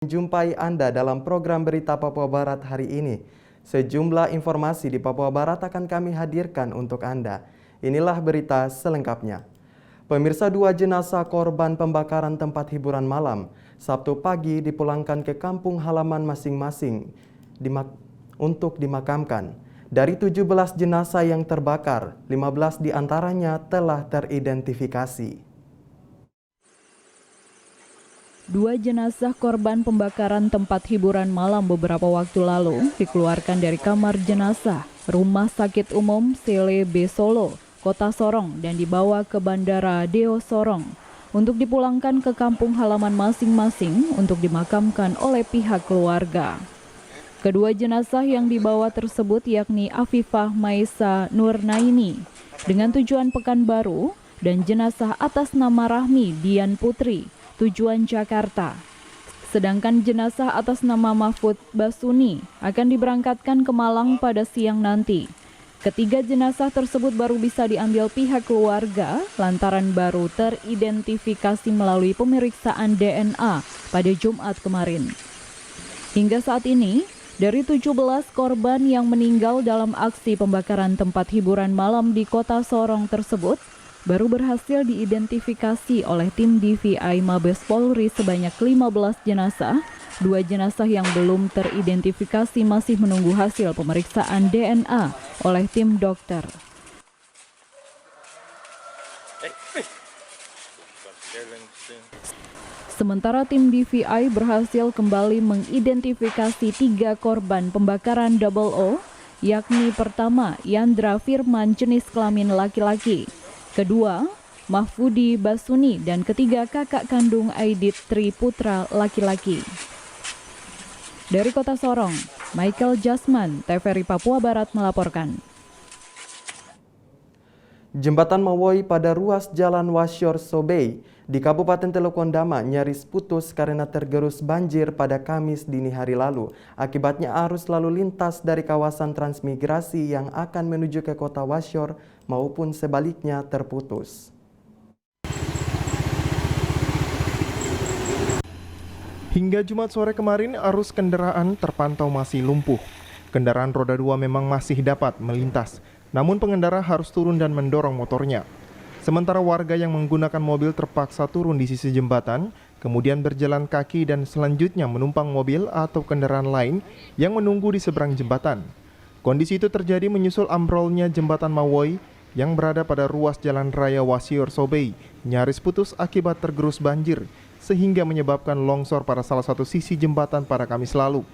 Jumpai Anda dalam program Berita Papua Barat hari ini. Sejumlah informasi di Papua Barat akan kami hadirkan untuk Anda. Inilah berita selengkapnya. Pemirsa, 2 jenazah korban pembakaran tempat hiburan malam Sabtu pagi dipulangkan ke kampung halaman masing-masing untuk dimakamkan. Dari 17 jenazah yang terbakar, 15 diantaranya telah teridentifikasi. 2 jenazah korban pembakaran tempat hiburan malam beberapa waktu lalu dikeluarkan dari kamar jenazah Rumah Sakit Umum Sele B Solo, Kota Sorong dan dibawa ke Bandara Deo Sorong untuk dipulangkan ke kampung halaman masing-masing untuk dimakamkan oleh pihak keluarga. Kedua jenazah yang dibawa tersebut yakni Afifah Maisa Nurnaini dengan tujuan Pekanbaru dan jenazah atas nama Rahmi Dian Putri tujuan Jakarta. Sedangkan jenazah atas nama Mahfud Basuni akan diberangkatkan ke Malang pada siang nanti. Ketiga jenazah tersebut baru bisa diambil pihak keluarga lantaran baru teridentifikasi melalui pemeriksaan DNA pada Jumat kemarin. Hingga saat ini, dari 17 korban yang meninggal dalam aksi pembakaran tempat hiburan malam di Kota Sorong tersebut, baru berhasil diidentifikasi oleh tim DVI Mabes Polri sebanyak 15 jenazah. 2 jenazah yang belum teridentifikasi masih menunggu hasil pemeriksaan DNA oleh tim dokter. Sementara tim DVI berhasil kembali mengidentifikasi 3 korban pembakaran double O, yakni pertama Yandra Firman jenis kelamin laki-laki, kedua, Mahfudi Basuni, dan ketiga kakak kandung Aidit Tri Putra laki-laki. Dari Kota Sorong, Michael Jasman, TVRI Papua Barat melaporkan. Jembatan Mawoi pada ruas Jalan Wasior Sobei di Kabupaten Teluk Ondama nyaris putus karena tergerus banjir pada Kamis dini hari lalu. Akibatnya arus lalu lintas dari kawasan transmigrasi yang akan menuju ke kota Wasior maupun sebaliknya terputus. Hingga Jumat sore kemarin, arus kendaraan terpantau masih lumpuh. Kendaraan roda 2 memang masih dapat melintas, namun pengendara harus turun dan mendorong motornya. Sementara warga yang menggunakan mobil terpaksa turun di sisi jembatan, kemudian berjalan kaki dan selanjutnya menumpang mobil atau kendaraan lain yang menunggu di seberang jembatan. Kondisi itu terjadi menyusul ambrolnya jembatan Mawoi yang berada pada ruas Jalan Raya Wasior Sobei nyaris putus akibat tergerus banjir, sehingga menyebabkan longsor pada salah satu sisi jembatan pada Kamis lalu,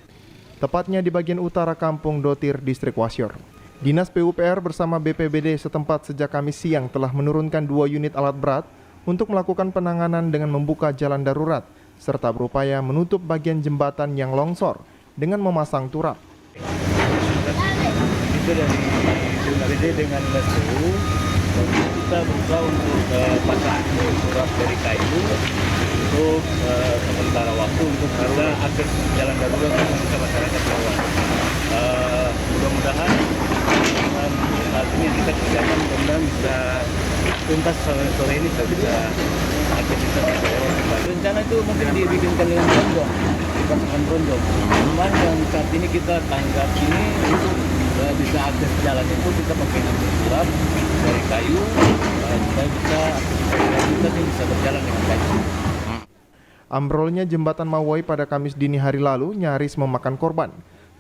tepatnya di bagian utara Kampung Dotir, Distrik Wasior. Dinas PUPR bersama BPBD setempat sejak Kamis siang telah menurunkan 2 unit alat berat untuk melakukan penanganan dengan membuka jalan darurat, serta berupaya menutup bagian jembatan yang longsor dengan memasang turap. Itu dari BPBD dengan Dinas PU, kita berusaha untuk pasang turap dari kayu untuk sementara waktu untuk bisa akses jalan darurat untuk bisa masyarakat lewat. Mudah-mudahan dengan saat ini kita kerjakan, mudah-mudahan bisa tuntas sore ini bisa aktivitas lewat kembali. Rencana itu mungkin dibikinkan dengan bronjong, dipasangkan bronjong. Cuman yang saat ini kita tanggap ini untuk bisa akses jalan itu kita pakai turap dari kayu supaya kita bisa berjalan dengan baik. Ambrolnya jembatan Mawoi pada Kamis dini hari lalu nyaris memakan korban.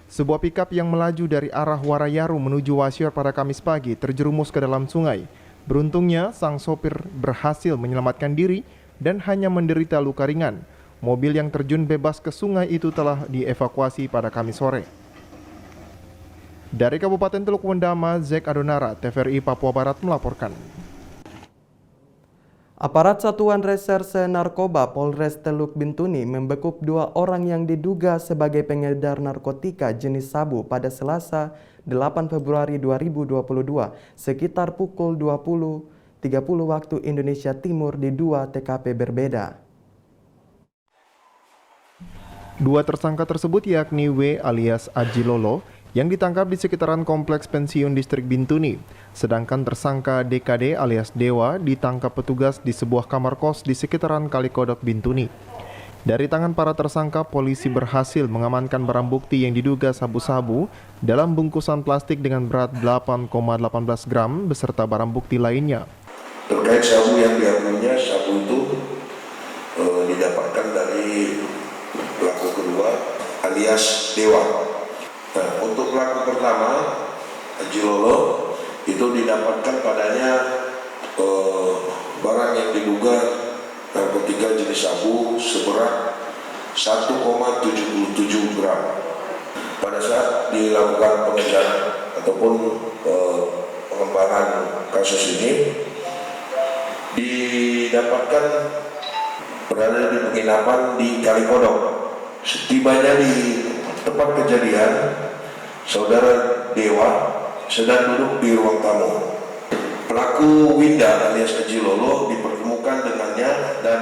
Sebuah pikap yang melaju dari arah Warayaru menuju Wasior pada Kamis pagi terjerumus ke dalam sungai. Beruntungnya, sang sopir berhasil menyelamatkan diri dan hanya menderita luka ringan. Mobil yang terjun bebas ke sungai itu telah dievakuasi pada Kamis sore. Dari Kabupaten Teluk Ondama, Zek Adonara, TVRI Papua Barat melaporkan. Aparat Satuan Reserse Narkoba Polres Teluk Bintuni membekuk 2 orang yang diduga sebagai pengedar narkotika jenis sabu pada Selasa 8 Februari 2022 sekitar pukul 20.30 waktu Indonesia Timur di 2 TKP berbeda. 2 tersangka tersebut yakni W alias Ajilolo yang ditangkap di sekitaran Kompleks Pensiun Distrik Bintuni. Sedangkan tersangka DKD alias Dewa ditangkap petugas di sebuah kamar kos di sekitaran Kalikodok Bintuni. Dari tangan para tersangka, polisi berhasil mengamankan barang bukti yang diduga sabu-sabu dalam bungkusan plastik dengan berat 8,18 gram beserta barang bukti lainnya. Terkait sabu yang diakuinya, sabu itu didapatkan dari pelaku kedua alias Dewa. Nah, untuk pelaku pertama, Haji Lolo, itu didapatkan padanya barang yang diduga narkotika jenis sabu seberat 1,77 gram. Pada saat dilakukan pengejaran ataupun pengembangan kasus ini, didapatkan berada di penginapan di Kalipodok. Setibanya di tempat kejadian, saudara Dewa sedang duduk di ruang tamu. Pelaku Winda alias Haji Lolo dipertemukan dengannya dan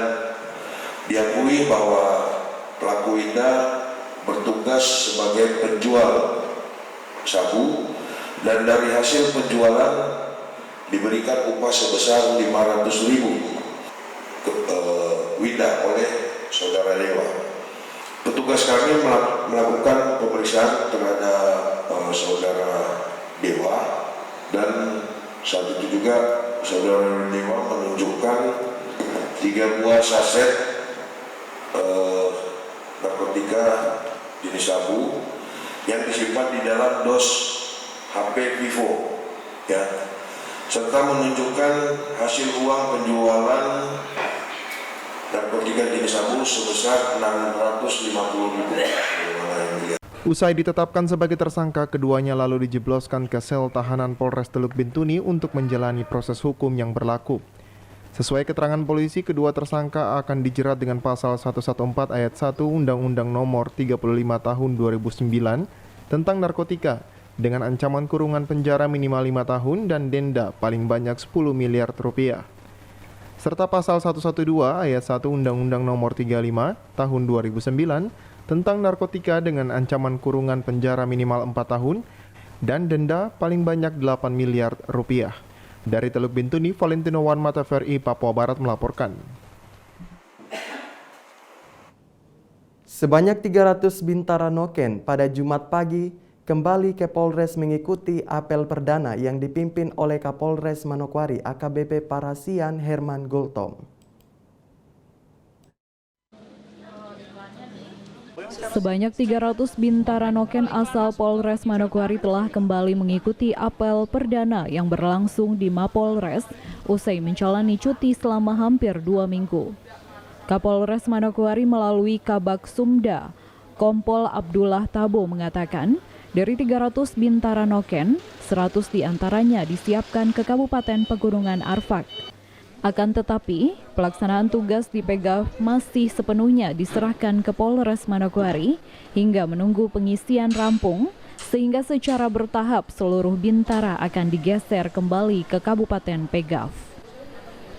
diakui bahwa pelaku Winda bertugas sebagai penjual sabu dan dari hasil penjualan diberikan upah sebesar 500.000 ke Winda oleh saudara Dewa. Petugas kami melakukan pemeriksaan terhadap saudara Dewa dan saat itu juga saudara Dewa menunjukkan 3 buah saset narkotika jenis sabu yang disimpan di dalam dos HP Vivo, ya, serta menunjukkan hasil uang penjualan narkotika jenis sabu sebesar 650.000. Usai ditetapkan sebagai tersangka, keduanya lalu dijebloskan ke sel tahanan Polres Teluk Bintuni untuk menjalani proses hukum yang berlaku. Sesuai keterangan polisi, kedua tersangka akan dijerat dengan pasal 114 ayat 1 Undang-Undang Nomor 35 Tahun 2009 tentang narkotika dengan ancaman kurungan penjara minimal 5 tahun dan denda paling banyak 10 miliar rupiah. Serta pasal 112 ayat 1 Undang-Undang Nomor 35 Tahun 2009 tentang narkotika dengan ancaman kurungan penjara minimal 4 tahun dan denda paling banyak 8 miliar rupiah. Dari Teluk Bintuni, Valentino Wan, Mata VRI, Papua Barat melaporkan. Sebanyak 300 Bintara Noken pada Jumat pagi kembali ke Polres mengikuti apel perdana yang dipimpin oleh Kapolres Manokwari AKBP Parasian Herman Gultom. Sebanyak 300 Bintara Noken asal Polres Manokwari telah kembali mengikuti apel perdana yang berlangsung di Mapolres usai menjalani cuti selama hampir 2 minggu. Kapolres Manokwari melalui Kabak Sumda, Kompol Abdullah Tabo mengatakan, dari 300 Bintara Noken, 100 diantaranya disiapkan ke Kabupaten Pegunungan Arfak. Akan tetapi, pelaksanaan tugas di Pegaf masih sepenuhnya diserahkan ke Polres Manokwari hingga menunggu pengisian rampung, sehingga secara bertahap seluruh Bintara akan digeser kembali ke Kabupaten Pegaf.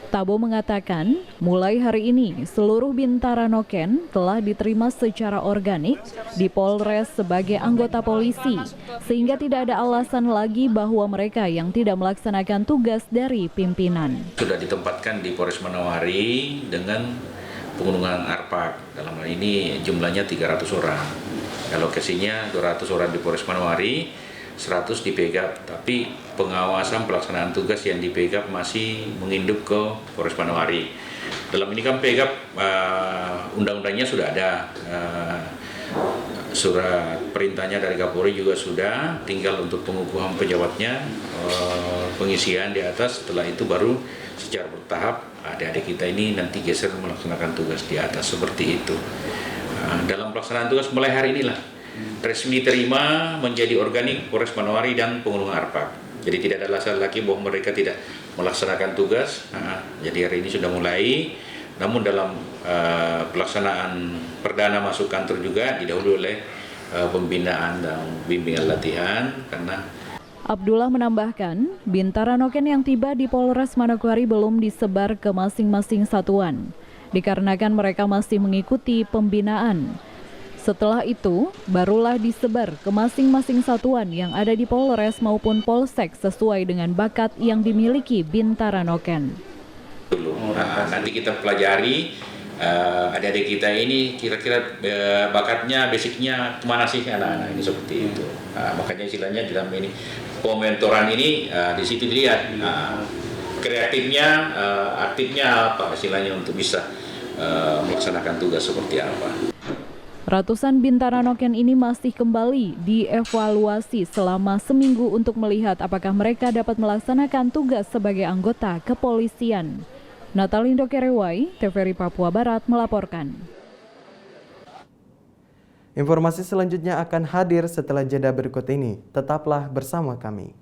Tabo mengatakan, mulai hari ini seluruh Bintara Noken telah diterima secara organik di Polres sebagai anggota polisi, sehingga tidak ada alasan lagi bahwa mereka yang tidak melaksanakan tugas dari pimpinan. Sudah ditempatkan di Polres Manokwari dengan Pegunungan Arfak. Dalam hal ini jumlahnya 300 orang. Alokasinya 200 orang di Polres Manokwari, 100 di Pegaf, tapi pengawasan pelaksanaan tugas yang di Pegaf masih menginduk ke Polres Manokwari. Dalam ini kan Pegaf undang-undangnya sudah ada, surat perintahnya dari Kapolri juga sudah, tinggal untuk pengukuhan pejabatnya, pengisian di atas. Setelah itu baru secara bertahap adik-adik kita ini nanti geser melaksanakan tugas di atas, seperti itu. Dalam pelaksanaan tugas mulai hari inilah resmi terima menjadi organik Polres Manokwari dan Pegunungan Arfak. Jadi tidak ada alasan lagi bahwa mereka tidak melaksanakan tugas. Jadi hari ini sudah mulai. Namun dalam pelaksanaan perdana masuk kantor juga didahului oleh pembinaan dan bimbingan latihan karena Abdullah menambahkan, Bintara Noken yang tiba di Polres Manokwari belum disebar ke masing-masing satuan, dikarenakan mereka masih mengikuti pembinaan. Setelah itu, barulah disebar ke masing-masing satuan yang ada di Polres maupun Polsek sesuai dengan bakat yang dimiliki Bintara Noken. Nanti kita pelajari adik-adik kita ini kira-kira bakatnya, basicnya kemana sih anak-anak ini seperti itu. Makanya istilahnya dalam ini pementoran ini di situ dilihat kreatifnya, aktifnya apa istilahnya untuk bisa melaksanakan tugas seperti apa. Ratusan Bintara Noken ini masih kembali dievaluasi selama seminggu untuk melihat apakah mereka dapat melaksanakan tugas sebagai anggota kepolisian. Natalindo Kerewai, TVRI Papua Barat melaporkan. Informasi selanjutnya akan hadir setelah jeda berikut ini. Tetaplah bersama kami.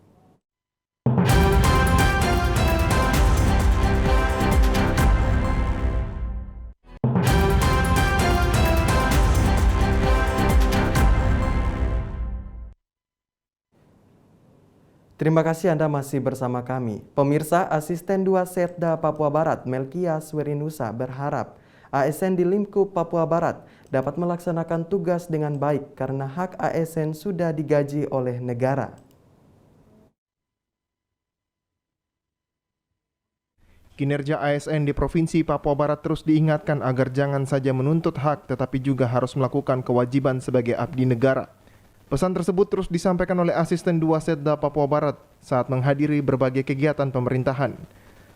Terima kasih Anda masih bersama kami. Pemirsa, Asisten 2 Setda Papua Barat Melkia Swerinusa berharap ASN di Limkup Papua Barat dapat melaksanakan tugas dengan baik karena hak ASN sudah digaji oleh negara. Kinerja ASN di Provinsi Papua Barat terus diingatkan agar jangan saja menuntut hak tetapi juga harus melakukan kewajiban sebagai abdi negara. Pesan tersebut terus disampaikan oleh Asisten 2 Setda Papua Barat saat menghadiri berbagai kegiatan pemerintahan.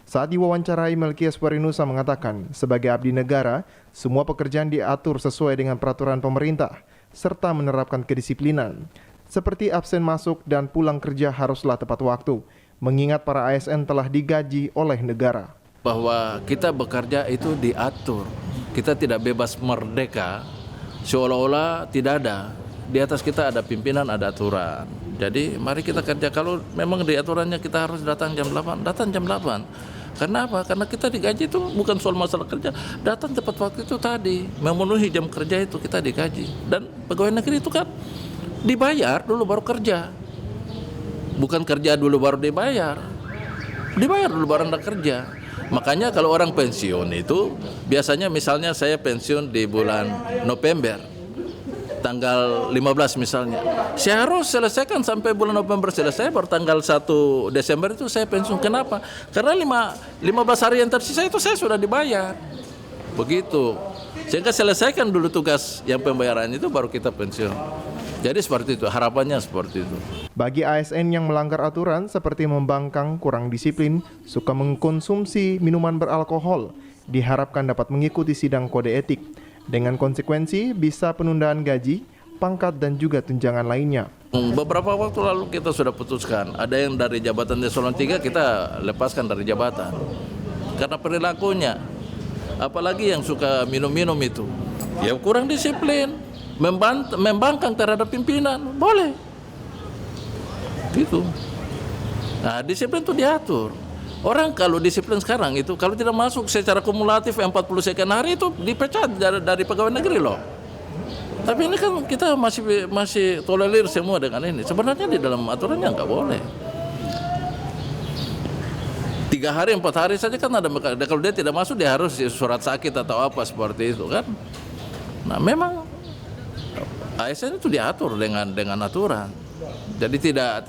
Saat diwawancarai, Melkia Swerinusa mengatakan, sebagai abdi negara, semua pekerjaan diatur sesuai dengan peraturan pemerintah, serta menerapkan kedisiplinan. Seperti absen masuk dan pulang kerja haruslah tepat waktu, mengingat para ASN telah digaji oleh negara. Bahwa kita bekerja itu diatur, kita tidak bebas merdeka, seolah-olah tidak ada. Di atas kita ada pimpinan, ada aturan. Jadi mari kita kerja. Kalau memang di aturannya kita harus datang jam 8, datang jam 8. Karena apa? Karena kita digaji itu bukan soal masalah kerja. Datang tepat waktu itu tadi, memenuhi jam kerja itu kita digaji. Dan pegawai negeri itu kan dibayar dulu baru kerja. Bukan kerja dulu baru dibayar. Dibayar dulu baru Anda kerja. Makanya kalau orang pensiun itu biasanya misalnya saya pensiun di bulan November. Tanggal 15 misalnya, saya harus selesaikan sampai bulan November selesai, baru tanggal 1 Desember itu saya pensiun. Kenapa? Karena 15 hari yang tersisa itu saya sudah dibayar. Begitu. Sehingga selesaikan dulu tugas yang pembayaran itu baru kita pensiun. Jadi seperti itu, harapannya seperti itu. Bagi ASN yang melanggar aturan seperti membangkang, kurang disiplin, suka mengkonsumsi minuman beralkohol, diharapkan dapat mengikuti sidang kode etik. Dengan konsekuensi bisa penundaan gaji, pangkat dan juga tunjangan lainnya. Beberapa waktu lalu kita sudah putuskan, ada yang dari jabatan eselon 3 kita lepaskan dari jabatan. Karena perilakunya, apalagi yang suka minum-minum itu, ya kurang disiplin, membangkang terhadap pimpinan, boleh. Gitu. Nah, disiplin itu diatur. Orang kalau disiplin sekarang itu kalau tidak masuk secara kumulatif 40 sekian hari itu dipecat dari pegawai negeri loh. Tapi ini kan kita masih tolerir semua dengan ini. Sebenarnya di dalam aturannya nggak boleh. 3 hari 4 hari saja kan ada, kalau dia tidak masuk dia harus surat sakit atau apa seperti itu kan. Nah memang ASN itu diatur dengan aturan. Jadi tidak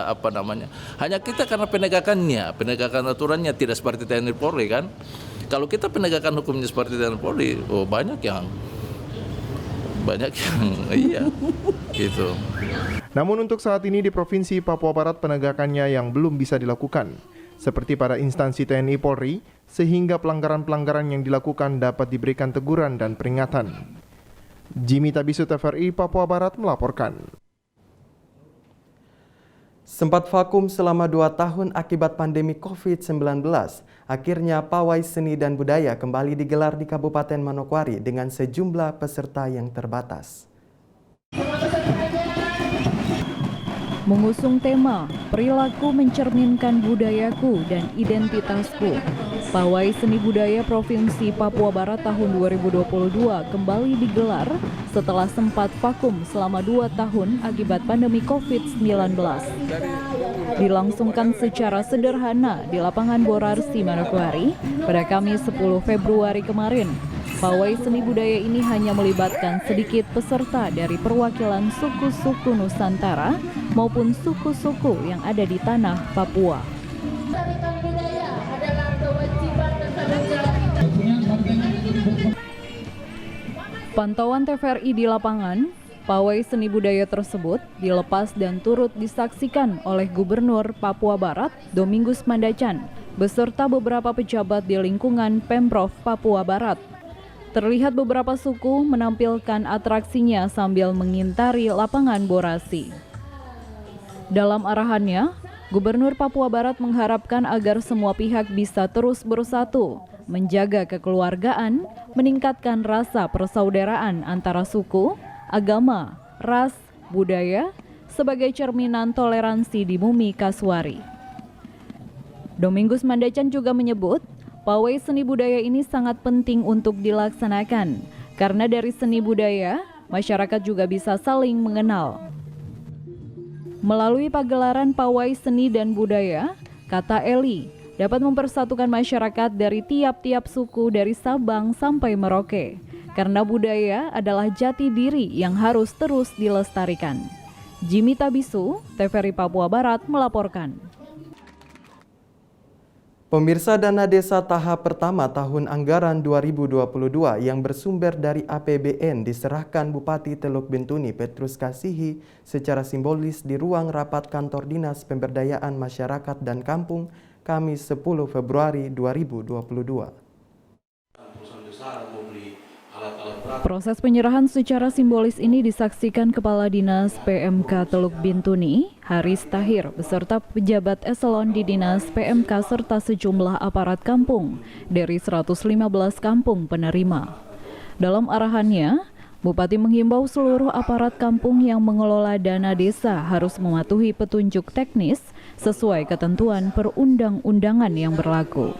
apa namanya. Hanya kita karena penegakan aturannya tidak seperti TNI Polri kan. Kalau kita penegakan hukumnya seperti TNI Polri, banyak yang iya gitu. Namun untuk saat ini di Provinsi Papua Barat penegakannya yang belum bisa dilakukan. Seperti pada instansi TNI Polri, sehingga pelanggaran-pelanggaran yang dilakukan dapat diberikan teguran dan peringatan. Jimmy Tabisu, TVRI Papua Barat melaporkan. Sempat vakum selama 2 tahun akibat pandemi COVID-19, akhirnya Pawai Seni dan Budaya kembali digelar di Kabupaten Manokwari dengan sejumlah peserta yang terbatas. Mengusung tema Perilaku Mencerminkan Budayaku dan Identitasku, Pawai Seni Budaya Provinsi Papua Barat tahun 2022 kembali digelar setelah sempat vakum selama 2 tahun akibat pandemi COVID-19. Dilangsungkan secara sederhana di lapangan Borarsi, Manokwari pada Kamis 10 Februari kemarin. Pawai Seni Budaya ini hanya melibatkan sedikit peserta dari perwakilan suku-suku Nusantara maupun suku-suku yang ada di tanah Papua. Melestarikan budaya adalah kewajiban dan tanggung jawab kita. Pantauan TVRI di lapangan, pawai seni budaya tersebut dilepas dan turut disaksikan oleh Gubernur Papua Barat, Domingus Mandacan, beserta beberapa pejabat di lingkungan Pemprov Papua Barat. Terlihat beberapa suku menampilkan atraksinya sambil mengintari lapangan borasi. Dalam arahannya, Gubernur Papua Barat mengharapkan agar semua pihak bisa terus bersatu, menjaga kekeluargaan, meningkatkan rasa persaudaraan antara suku, agama, ras, budaya, sebagai cerminan toleransi di bumi Kasuari. Domingus Mandacan juga menyebut, pawai seni budaya ini sangat penting untuk dilaksanakan, karena dari seni budaya, masyarakat juga bisa saling mengenal. Melalui pagelaran pawai seni dan budaya, kata Eli, dapat mempersatukan masyarakat dari tiap-tiap suku dari Sabang sampai Merauke, karena budaya adalah jati diri yang harus terus dilestarikan. Jimmy Tabisu, TVRI Papua Barat melaporkan. Pemirsa, dana desa tahap pertama tahun anggaran 2022 yang bersumber dari APBN diserahkan Bupati Teluk Bintuni Petrus Kasihi secara simbolis di ruang rapat kantor Dinas Pemberdayaan Masyarakat dan Kampung Kamis 10 Februari 2022. Proses penyerahan secara simbolis ini disaksikan Kepala Dinas PMK Teluk Bintuni, Haris Tahir, beserta pejabat eselon di Dinas PMK serta sejumlah aparat kampung dari 115 kampung penerima. Dalam arahannya, Bupati menghimbau seluruh aparat kampung yang mengelola dana desa harus mematuhi petunjuk teknis sesuai ketentuan perundang-undangan yang berlaku.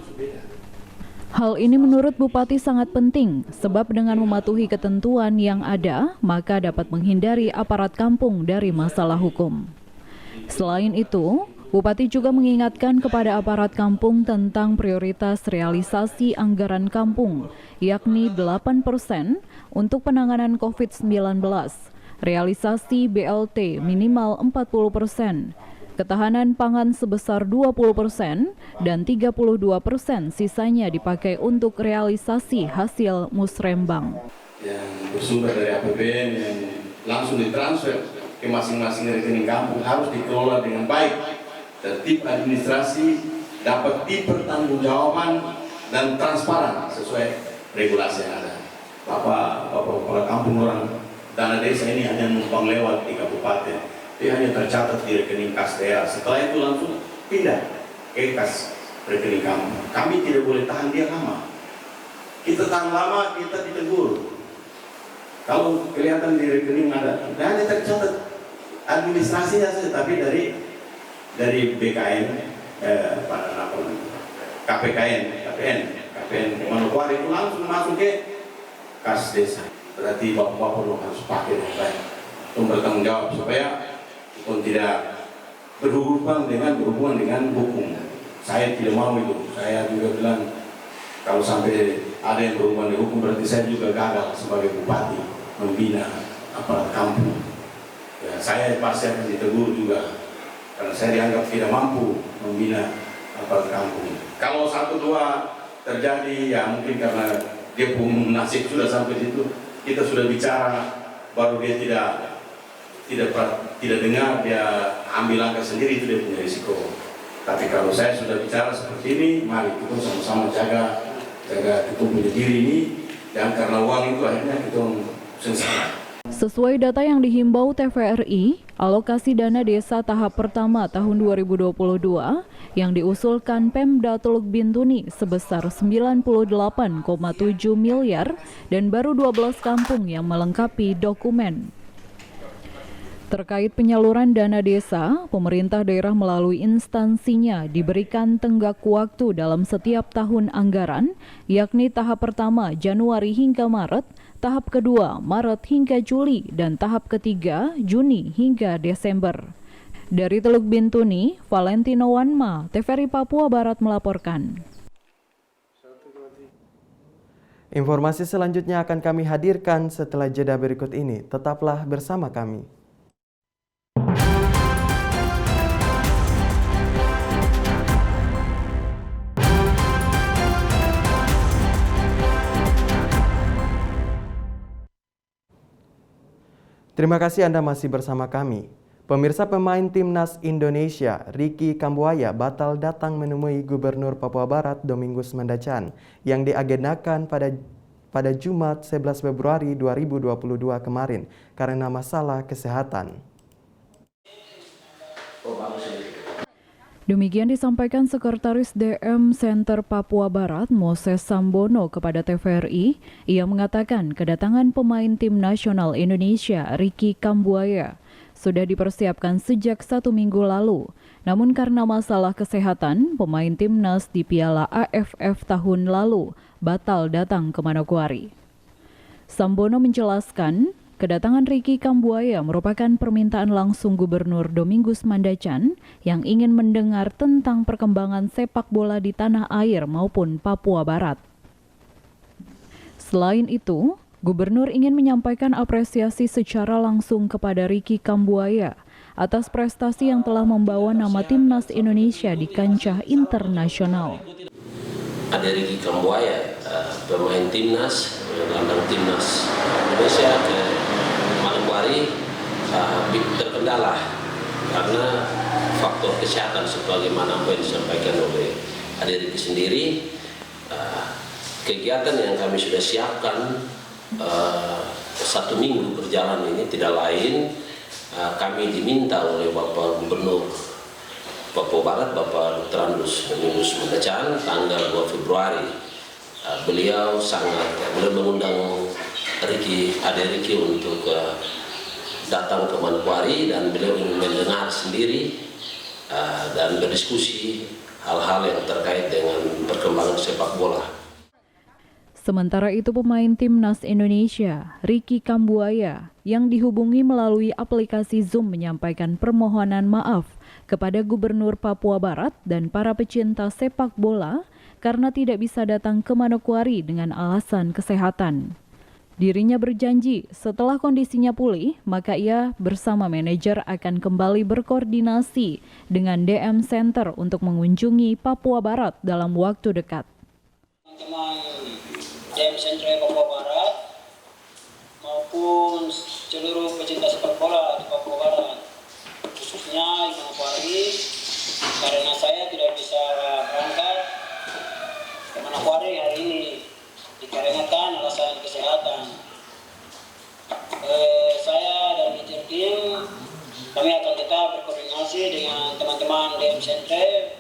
Hal ini menurut Bupati sangat penting, sebab dengan mematuhi ketentuan yang ada, maka dapat menghindari aparat kampung dari masalah hukum. Selain itu, Bupati juga mengingatkan kepada aparat kampung tentang prioritas realisasi anggaran kampung, yakni 8% untuk penanganan COVID-19, realisasi BLT minimal 40%, ketahanan pangan sebesar 20% dan 32% sisanya dipakai untuk realisasi hasil musrembang. Yang bersumber dari APBN yang langsung ditransfer ke masing-masing rekening kampung harus dikelola dengan baik. Tertib administrasi dapat dipertanggungjawabkan dan transparan sesuai regulasi yang ada. Bapak kepala kampung orang dana desa ini hanya numpang lewat di kabupaten. Dia hanya tercatat di rekening kas daerah. Setelah itu langsung pindah ke kas rekening kampung. Kami tidak boleh tahan dia lama. Kita tahan lama, kita ditegur. Kalau kelihatan di rekening ada, dia hanya tercatat administrasinya saja, tapi dari BKN, KPN Manokwari itu langsung masuk ke kas desa. Berarti bapak-bapak harus pakai dengan baik untuk bertanggung jawab supaya tidak berhubungan dengan hukum. Saya tidak mau itu. Saya juga bilang kalau sampai ada yang berhubungan dengan hukum berarti saya juga gagal sebagai bupati membina aparat kampung. Ya, saya pasti akan ditegur juga karena saya dianggap tidak mampu membina aparat kampung. Kalau 1-2 terjadi ya mungkin karena dia pun nasib sudah sampai situ, kita sudah bicara baru dia tidak dengar, dia ambil langkah sendiri, itu dia punya risiko. Tapi kalau saya sudah bicara seperti ini, mari kita sama-sama jaga kita punya diri ini, dan karena uang itu akhirnya kita sengsara. Sesuai data yang dihimbau TVRI, alokasi dana desa tahap pertama tahun 2022 yang diusulkan Pemda Teluk Bintuni sebesar 98,7 miliar dan baru 12 kampung yang melengkapi dokumen. Terkait penyaluran dana desa, pemerintah daerah melalui instansinya diberikan tenggat waktu dalam setiap tahun anggaran, yakni tahap pertama Januari hingga Maret, tahap kedua Maret hingga Juli, dan tahap ketiga Juni hingga Desember. Dari Teluk Bintuni, Valentino Wanma, TVRI Papua Barat melaporkan. Informasi selanjutnya akan kami hadirkan setelah jeda berikut ini. Tetaplah bersama kami. Terima kasih Anda masih bersama kami. Pemirsa, pemain timnas Indonesia Ricky Kambuaya batal datang menemui Gubernur Papua Barat Domingus Mandacan yang diagendakan pada Jumat 11 Februari 2022 kemarin karena masalah kesehatan. Demikian disampaikan Sekretaris DM Center Papua Barat Moses Sambono kepada TVRI. Ia mengatakan kedatangan pemain tim nasional Indonesia Ricky Kambuaya sudah dipersiapkan sejak 1 minggu lalu. Namun karena masalah kesehatan, pemain timnas di Piala AFF tahun lalu batal datang ke Manokwari. Sambono menjelaskan, kedatangan Ricky Kambuaya merupakan permintaan langsung Gubernur Domingus Mandacan yang ingin mendengar tentang perkembangan sepak bola di tanah air maupun Papua Barat. Selain itu, Gubernur ingin menyampaikan apresiasi secara langsung kepada Ricky Kambuaya atas prestasi yang telah membawa nama timnas Indonesia di kancah internasional. Ada Ricky Kambuaya, pemain timnas, gelandang timnas Indonesia ke Manokwari terkendala karena faktor kesehatan sebagaimana apa yang disampaikan oleh Ade Ricky sendiri. Kegiatan yang kami sudah siapkan 1 minggu berjalan ini tidak lain kami diminta oleh Bapak Gubernur Papua Barat, Bapak Dr. Andus Domingus Mandacan tanggal 2 Februari. Beliau mengundang Ade Ricky untuk datang ke Manokwari dan beliau ingin mendengar sendiri dan berdiskusi hal-hal yang terkait dengan perkembangan sepak bola. Sementara itu pemain timnas Indonesia, Ricky Kambuaya, yang dihubungi melalui aplikasi Zoom menyampaikan permohonan maaf kepada Gubernur Papua Barat dan para pecinta sepak bola karena tidak bisa datang ke Manokwari dengan alasan kesehatan. Dirinya berjanji setelah kondisinya pulih, maka ia bersama manajer akan kembali berkoordinasi dengan DM Center untuk mengunjungi Papua Barat dalam waktu dekat. DM Center Papua Barat maupun seluruh pecinta sepak bola di Papua Barat, khususnya di Manokwari, karena saya tidak bisa berangkat ke Manokwari hari ini dikarenakan alasan kesehatan. Saya dan manajer tim kami akan tetap berkoordinasi dengan teman-teman DM Center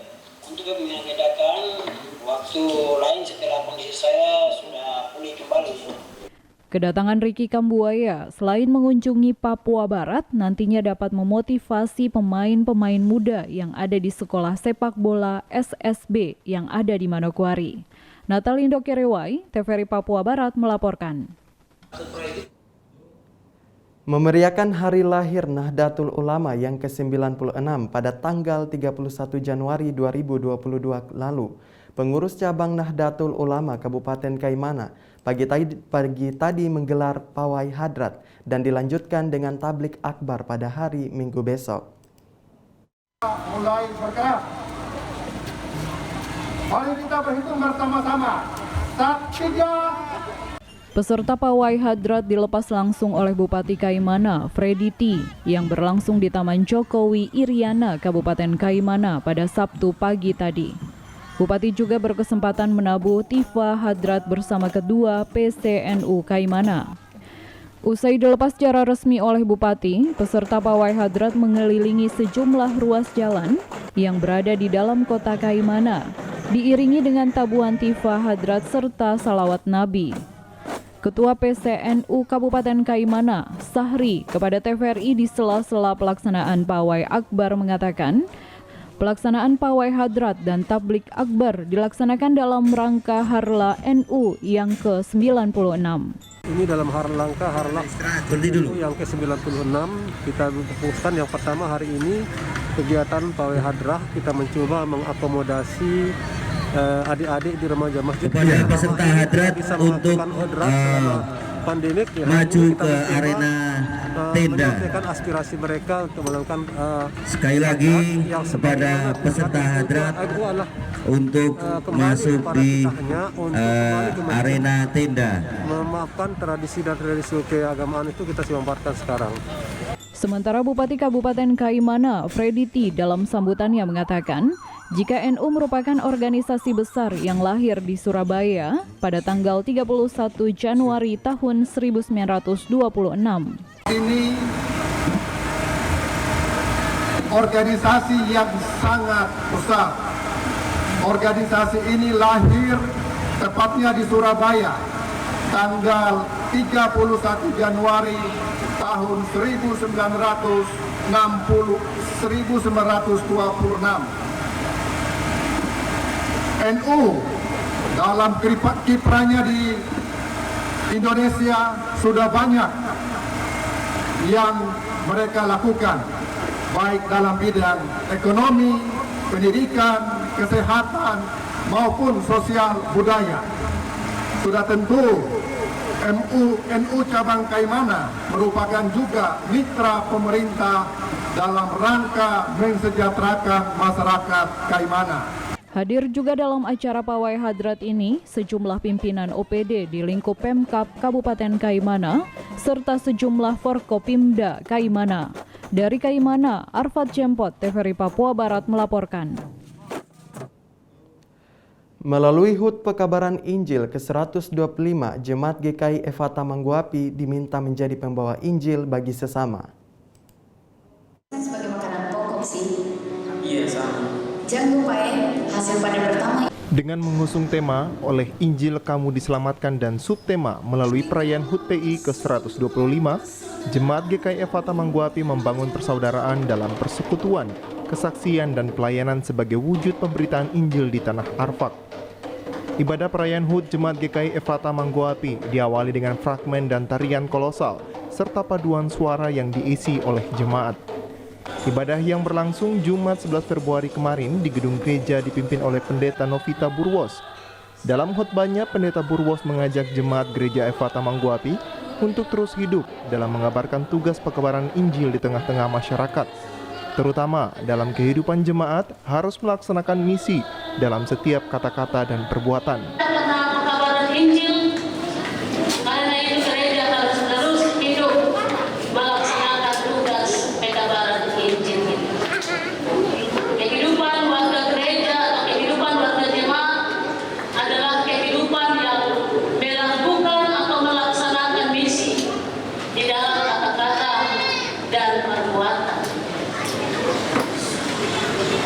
untuk mengagendakan waktu lain setelah kondisi saya sudah pulih kembali. Kedatangan Ricky Kambuaya selain mengunjungi Papua Barat nantinya dapat memotivasi pemain-pemain muda yang ada di sekolah sepak bola SSB yang ada di Manokwari. Natalindo Kerewai, TVRI Papua Barat melaporkan. Memeriahkan hari lahir Nahdlatul Ulama yang ke-96 pada tanggal 31 Januari 2022 lalu, pengurus cabang Nahdlatul Ulama Kabupaten Kaimana pagi tadi menggelar pawai hadrat dan dilanjutkan dengan tablik akbar pada hari Minggu besok. Mulai bergerak. Mari kita berhitung bersama-sama. 1, 3. Peserta pawai hadrat dilepas langsung oleh Bupati Kaimana, Freddy T, yang berlangsung di Taman Jokowi Iriana, Kabupaten Kaimana pada Sabtu pagi tadi. Bupati juga berkesempatan menabuh tifa hadrat bersama kedua PCNU Kaimana. Usai dilepas secara resmi oleh Bupati, peserta pawai hadrat mengelilingi sejumlah ruas jalan yang berada di dalam kota Kaimana, diiringi dengan tabuhan tifa hadrat serta salawat Nabi. Ketua PCNU Kabupaten Kaimana, Sahri, kepada TVRI di sela-sela pelaksanaan pawai akbar mengatakan, pelaksanaan pawai hadrat dan tablik akbar dilaksanakan dalam rangka Harla NU yang ke-96. Ini dalam rangka Harla NU yang ke-96, kita fokuskan yang pertama hari ini kegiatan pawai hadrah, kita mencoba mengakomodasi adik-adik di remaja masjid kepada peserta hadrat bisa untuk hadrat pandemik ya, maju ke arena tenda. menyampaikan aspirasi mereka untuk melakukan Sekali lagi kepada peserta hadrat untuk masuk di arena tenda. Memaafkan tradisi dan tradisi keagamaan itu kita semanfatkan sekarang. Sementara Bupati Kabupaten Kaimana, Freddy T, dalam sambutannya mengatakan, jika NU merupakan organisasi besar yang lahir di Surabaya pada tanggal 31 Januari tahun 1926. Ini organisasi yang sangat besar. Organisasi ini lahir tepatnya di Surabaya tanggal 31 Januari tahun 1926. NU dalam kiprahnya di Indonesia sudah banyak yang mereka lakukan, baik dalam bidang ekonomi, pendidikan, kesehatan, maupun sosial budaya. Sudah tentu NU cabang Kaimana merupakan juga mitra pemerintah dalam rangka mensejahterakan masyarakat Kaimana. Hadir juga dalam acara pawai hadrat ini sejumlah pimpinan OPD di lingkup Pemkab Kabupaten Kaimana serta sejumlah Forkopimda Kaimana. Dari Kaimana, Arfad Jempot, TVRI Papua Barat melaporkan. Melalui HUT Pekabaran Injil ke-125, Jemaat GKI Efata Mangguapi diminta menjadi pembawa Injil bagi sesama. Sebagai makanan pokok sih. Iya, sama. Jangan lupa hasil panen pertama. Dengan mengusung tema Oleh Injil Kamu Diselamatkan dan subtema melalui perayaan HUT PI ke-125, Jemaat GKI Efata Mangguapi membangun persaudaraan dalam persekutuan, kesaksian dan pelayanan sebagai wujud pemberitaan Injil di tanah Arfak. Ibadah perayaan HUT Jemaat GKI Efata Mangguapi diawali dengan fragmen dan tarian kolosal serta paduan suara yang diisi oleh jemaat. Ibadah yang berlangsung Jumat 11 Februari kemarin di gedung gereja dipimpin oleh Pendeta Novita Burwos. Dalam khotbahnya, Pendeta Burwos mengajak jemaat gereja Efata Mangguapi untuk terus hidup dalam mengabarkan tugas pekabaran Injil di tengah-tengah masyarakat. Terutama dalam kehidupan jemaat harus melaksanakan misi dalam setiap kata-kata dan perbuatan. Pekabaran Injil, karena itu gereja harus terus hidup melaksanakan tugas pekabaran Injil. Kehidupan warga gereja atau kehidupan warga jemaat adalah kehidupan yang melakukan atau melaksanakan misi di dalam kata-kata dan perbuatan.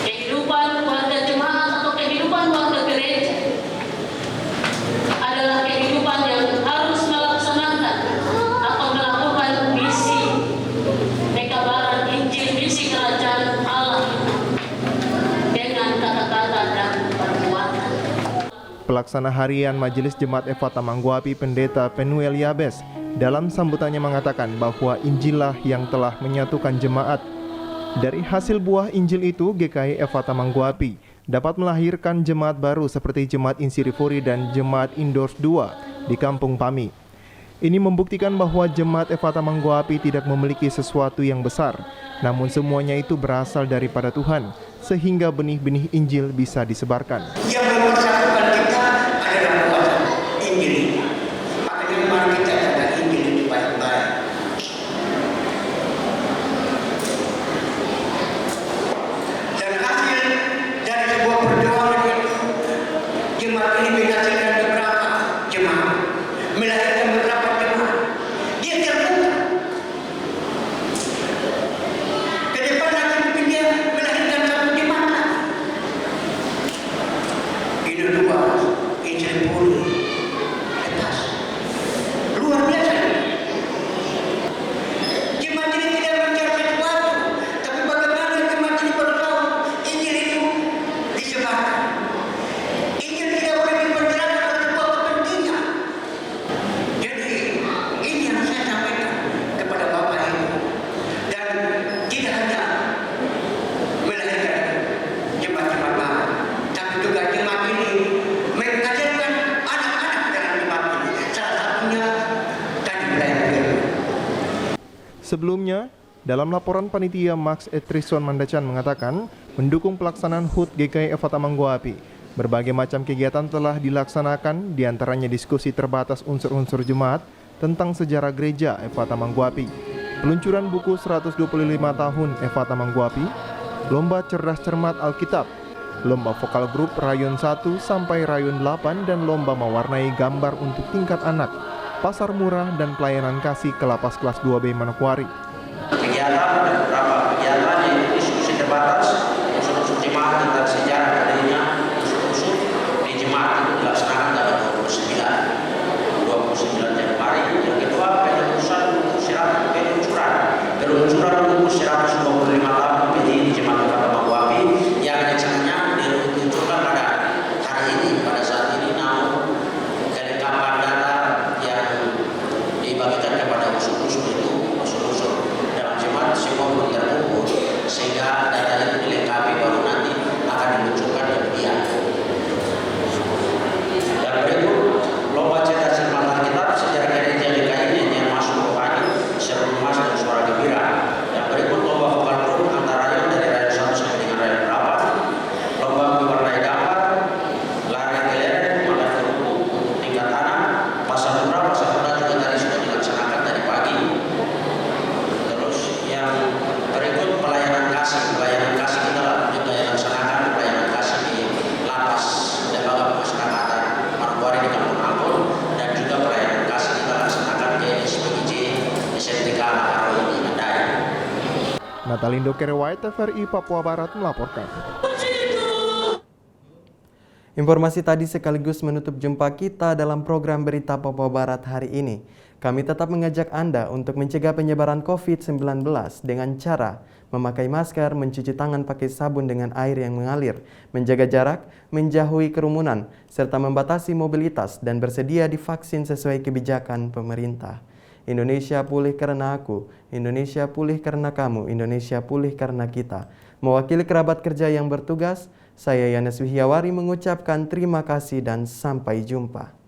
Kehidupan warga jemaat atau kehidupan warga gereja adalah kehidupan yang harus melaksanakan atau melakukan misi pekabaran Injil, misi kerajaan Allah dengan kata-kata dan perbuatan. Pelaksana harian Majelis Jemaat Efata Mangguapi Pendeta Penuel Yabes dalam sambutannya mengatakan bahwa Injillah yang telah menyatukan jemaat. Dari hasil buah Injil itu, GKI Efata Mangguapi dapat melahirkan jemaat baru seperti Jemaat Insirifuri dan Jemaat Indors 2 di Kampung Pami. Ini membuktikan bahwa Jemaat Efata Mangguapi tidak memiliki sesuatu yang besar, namun semuanya itu berasal daripada Tuhan, sehingga benih-benih Injil bisa disebarkan. Yang mempersatukan kita adalah kuasa Injil. Makanya mari kita katakan Injil itu baik-baik. Dan hasil dari sebuah perjuangan itu, jemaat ini menghasilkan beberapa jemaat, melahirkan beberapa jemaat. Dia terbuka. Ke depan nanti mungkin dia melahirkan satu jemaat. Itu Sebelumnya, dalam laporan panitia Max Etrison Mandacan mengatakan mendukung pelaksanaan HUT GKI Eva Tamangguapi. Berbagai macam kegiatan telah dilaksanakan, diantaranya diskusi terbatas unsur-unsur jemaat tentang sejarah gereja Eva Tamangguapi, peluncuran buku 125 tahun Eva Tamangguapi, lomba cerdas cermat Alkitab, lomba vokal grup Rayon 1 sampai Rayon 8 dan lomba mewarnai gambar untuk tingkat anak, pasar murah dan pelayanan kasih ke lapas kelas 2B Manokwari. Kegiatan dan beberapa kegiatan yaitu diskusi terbatas unsur-unsur jemaat tentang sejarah adanya unsur-unsur di jemaat itu dilaksanakan tanggal 29 Januari. Yang kedua, peluncuran buku 125 tahun PDI di jemaat Eva Tamangguapi yang rencananya diluncurkan pada hari ini, pada saat ini, namun kelengkapan data yang dibagikan kepada unsur-unsur dalam jemaat semua belum terkumpul, sehingga data itu dilengkapi baru nanti akan diluncurkan kemudian. Dan berikut lomba cetak cermat Alkitab sejarah gereja GKI yang masuk ke pagi seru emas dan suara gembira. Yang berikut lomba vokal grup antara Rayon dari Rayon 1 sampai dengan Rayon berapa, lomba mewarnai gambar, lari kelereng, makan kerupuk untuk tingkat anak, pasar murah juga tadi sudah dilaksanakan dari pagi. Terus yang berikut pelayanan kasih kita juga dilaksanakan, pelayanan kasih di lapas lembaga pemasyarakatan Manokwari di Kampung Ampun, dan juga pelayanan kasih kita laksanakan ke SPIJ SMTK Lakaro ini Andai. Natalindo Kerewai, TVRI Papua Barat melaporkan. Informasi tadi sekaligus menutup jumpa kita dalam program Berita Papua Barat hari ini. Kami tetap mengajak Anda untuk mencegah penyebaran COVID-19 dengan cara memakai masker, mencuci tangan pakai sabun dengan air yang mengalir, menjaga jarak, menjauhi kerumunan, serta membatasi mobilitas dan bersedia divaksin sesuai kebijakan pemerintah. Indonesia pulih karena aku, Indonesia pulih karena kamu, Indonesia pulih karena kita. Mewakili kerabat kerja yang bertugas, saya Yanes Wihyawari mengucapkan terima kasih dan sampai jumpa.